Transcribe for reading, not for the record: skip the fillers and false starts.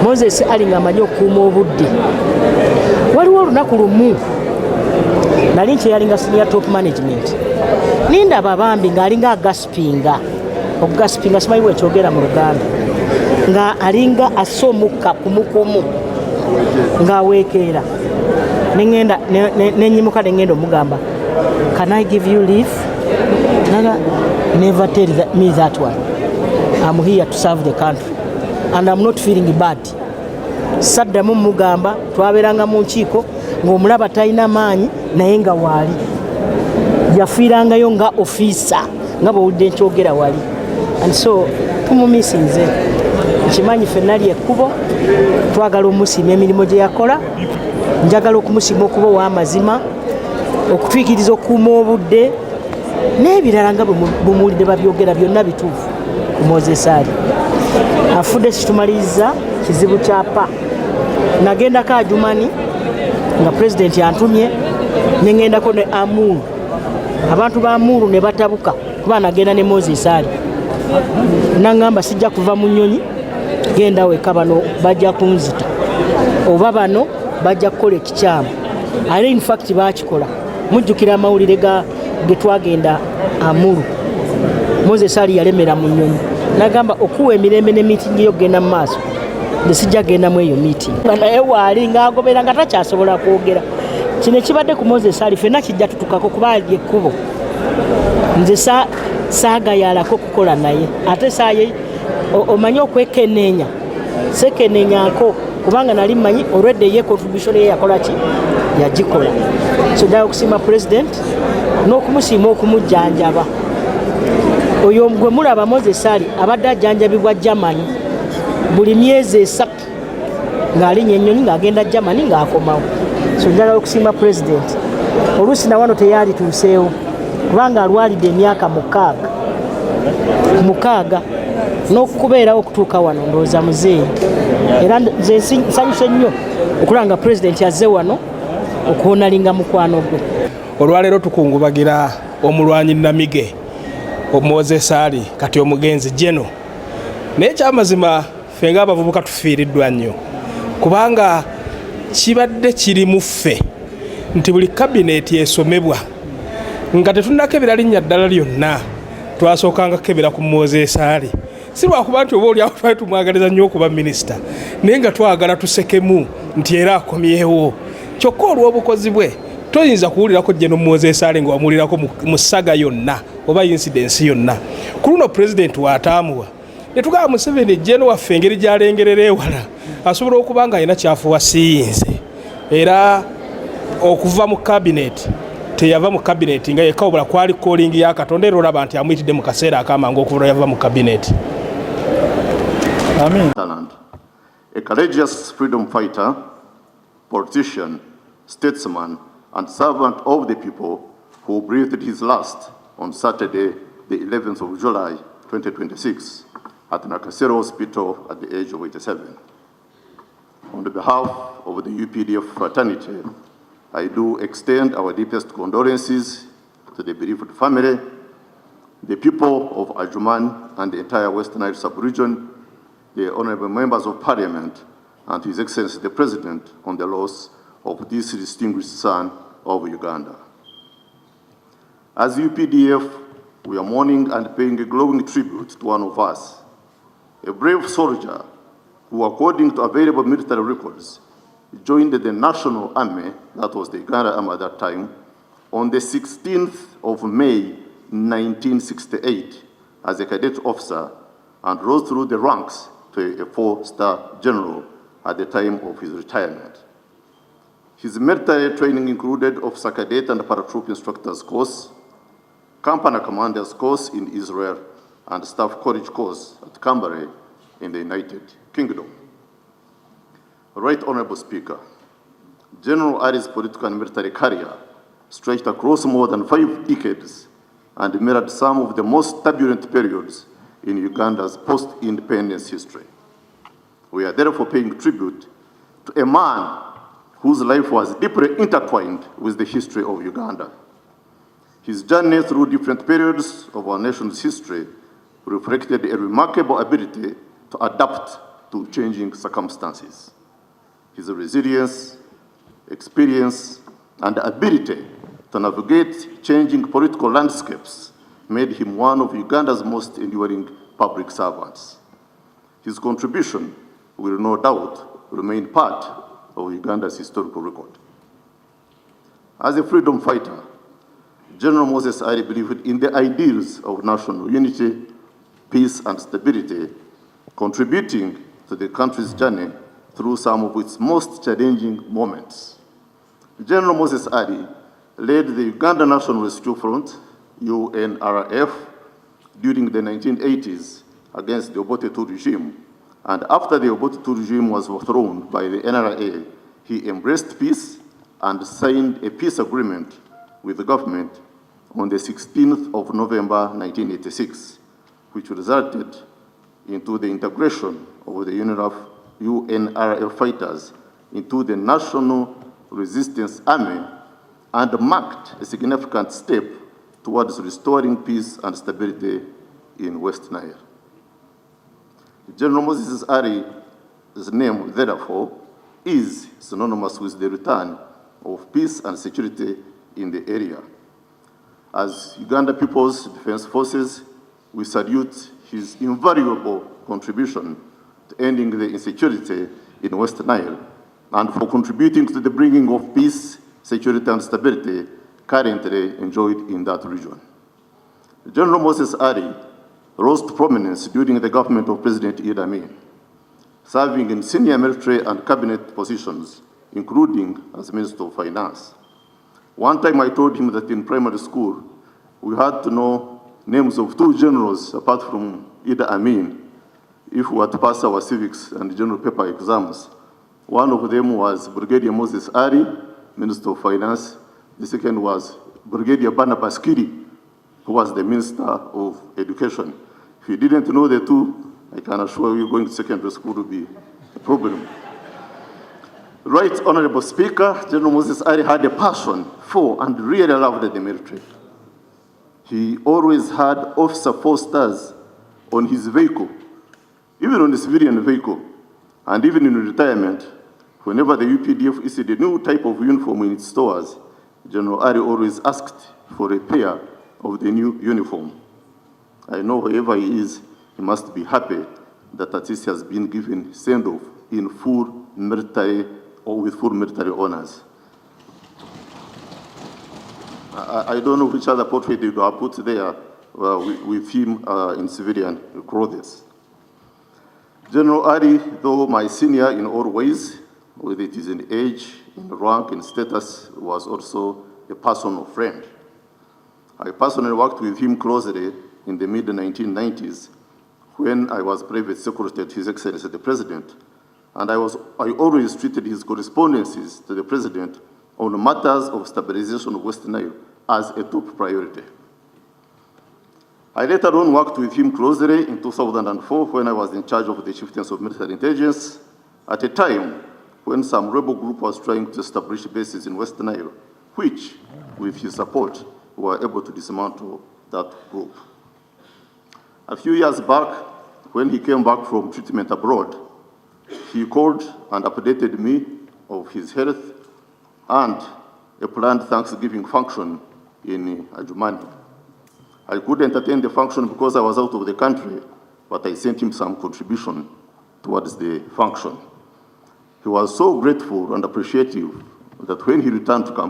Moses alinga amanyi okuuma obudde. Waliwo olunaku lumu nali nkyeyalinga senior top management nindaba abambi ng'alinga agaspinga okugaspinga simanyi bwekyogera mu Luganda nga alinga assa omukka kumukumu ng'aweekeera nenyimuka nengenda omugamba, can I give you leave? Never tell me that one. I'm here to serve the country and I'm not feeling bad. Saddamu mugamba twaberanga mu nkiiko ng'omulaba talina maanyi naye nga waali yafiirangayo nga officer nga bw'owudde nkyogera wali, and so tumumisinze nkimanyi ffennali ekkubo twagala omusiima emirimu gye yakola, njagala okumusiima okuba ow'amazima, okutwikiriza okukuuma obudde n'ebirala nga bumuwulidde babyogera byonna bituufu ku Moses Ali. Afudde situmaliriza kizibu kyapa nagendako Adjumani nga pulezidenti antumye nengendako ne Amuru, abantu ba Amuru ne batabuka kuba nagenda ne Moses Ali nangamba sijja kuva mu nnyonyi, genda weka bano bajja kunzita oba bano bajja kukola ekikyamu. Ale in fact baakikola, mujjukira amawulire ge twagenda Amuru, Moses Ali yalemera mu nnyonyi nagamba okuwa emirembe ne meeting yo genda mu maaso nesijja genda mu eyo meeting naye waali ng'agobera nga takyasobola kwogera. Kino ekibadde ku Moses Ali ffenna kijja tutukako kuba ali ekkubo, nze saagayaalako kukola naye ate saaye omanyi okwekenneenya sekeneenyako kubanga nali mmanyi olwedde ye contribution ye yakola ki yagikola. So njagala okusiima president n'okumusiima okumujjanjaba. Oyo gwe mulaba Moses Ali abadde ajjanjabibwa Germany buli myezi 3 ng'alinya ennyonyi ng'agenda Germany ng'akomawo. So njagala okusiima president. Oluusi na wano teyali tuuseewo kubanga alwalidde emyaka mukaaga n'okubeerawo okutuuka wano ndowooza muzeeyi, era nze nsanyuse nnyo okulanga president azze wano okuwonalinga mukwano gwe. Olwaleero tukungubagira omulwanyi Namige Moses Ali kati omugenzi jeno, naye kyamazima ffe ng'abavubuka tufiiriddwa nnyo kubanga kibadde kiri mu ffe nti buli kabineeti esomebwa nga tetunnakebera linnya ddala lyonna twasookanga kebera ku Moses Ali, si lwakuba nti oba oliawo twali tumwagaliza nnyo okuba minisita naye nga twagala tusekemu nti era akomyewo. Kyokka olw'obukozi bwe toyinza kuwulirako jeno Moses Ali nga wamuwulirako mu ssaga yonna oba incidence yonna. Ku luno pulezidenti waataamuwa ne tugamba Museveni jeno waffe engeri gy'alengerera ewala asobola okuba nga alina kyafuwa siyinze, era okuva mu kabineeti teyava mu kabineeti nga yekka wabula kwali calling ya Katonda, era olaba nti amuyitidde mu kaseera akamangu okuva yava mu kabineeti. Amen. A courageous freedom fighter, politician, statesman, and servant of the people who breathed his last on Saturday, the 11th of July, 2026, at Nakasero Hospital at the age of 87. On behalf of the UPDF fraternity, I do extend our deepest condolences to the bereaved family, the people of Adjuman and the entire Western Nile sub-region, the honorable members of parliament, and His Excellency the President on the loss of this distinguished son of Uganda. As UPDF, we are mourning and paying a glowing tribute to one of us, a brave soldier who, according to available military records, joined the National Army, that was the Uganda Army at that time, on the 16th of May, 1968, as a cadet officer, and rose through the ranks to a 4-star general at the time of his retirement. His military training included officer cadet and paratroop instructors course, company commanders course in Israel, and staff college course at Canberra in the United Kingdom. Right Honorable Speaker, General Ali's political and military career stretched across more than 5 decades and mirrored some of the most turbulent periods in Uganda's post-independence history. We are therefore paying tribute to a man whose life was deeply intertwined with the history of Uganda. His journey through different periods of our nation's history reflected a remarkable ability to adapt to changing circumstances. His resilience, experience, and ability to navigate changing political landscapes made him one of Uganda's most enduring public servants. His contribution will no doubt remain part of Uganda's historical record. As a freedom fighter, General Moses Ali believed in the ideals of national unity, peace, and stability, contributing to the country's journey through some of its most challenging moments. General Moses Ali led the Uganda National Rescue Front, UNRF, during the 1980s against the Obote II regime, and after the Obote II regime was overthrown by the NRA, he embraced peace and signed a peace agreement with the government on the 16th of November 1986, which resulted into the integration of the UNRF fighters into the National Resistance Army and marked a significant step towards restoring peace and stability in West Nile. General Moses Ali's name, therefore, is synonymous with the return of peace and security in the area. As Uganda People's Defense Forces, we salute his invaluable contribution to ending the insecurity in West Nile and for contributing to the bringing of peace, security, and stability currently enjoyed in that region. General Moses Ali rose to prominence during the government of President Idi Amin, serving in senior military and cabinet positions, including as Minister of Finance. One time I told him that in primary school, we had to know names of 2 generals apart from Idi Amin if we had to pass our civics and general paper exams. One of them was Brigadier Moses Ali, Minister of Finance. The second was Brigadier Barnabas Kiri, who was the Minister of Education. If you didn't know the 2, I can assure you going to secondary school will be a problem. Right, Honorable Speaker, General Moses Ali had a passion for and really loved the military. He always had officer 4 stars on his vehicle, even on the civilian vehicle, and even in retirement, whenever the UPDF issued a new type of uniform in its stores, General Ali always asked for a pair of the new uniform. I know wherever he is, he must be happy that at least he has been given send-off in full military or with full military honors. I don't know which other portrait you have put there with him in civilian clothes. General Ali, though my senior in all ways, whether it is in age, in rank, in status, was also a personal friend. I personally worked with him closely in the mid-1990s when I was private secretary to His Excellency the President, and I always treated his correspondences to the President on matters of stabilization of West Nile as a top priority. I later on worked with him closely in 2004 when I was in charge of the Chieftains of Military Intelligence at a time when some rebel group was trying to establish bases in West Nile, which, with his support, were able to dismantle that group. A few years back, when he came back from treatment abroad, he called and updated me of his health and a planned Thanksgiving function in Adjumani. I couldn't attend the function because I was out of the country, but I sent him some contribution towards the function. He was so grateful and appreciative that when he returned to campaign,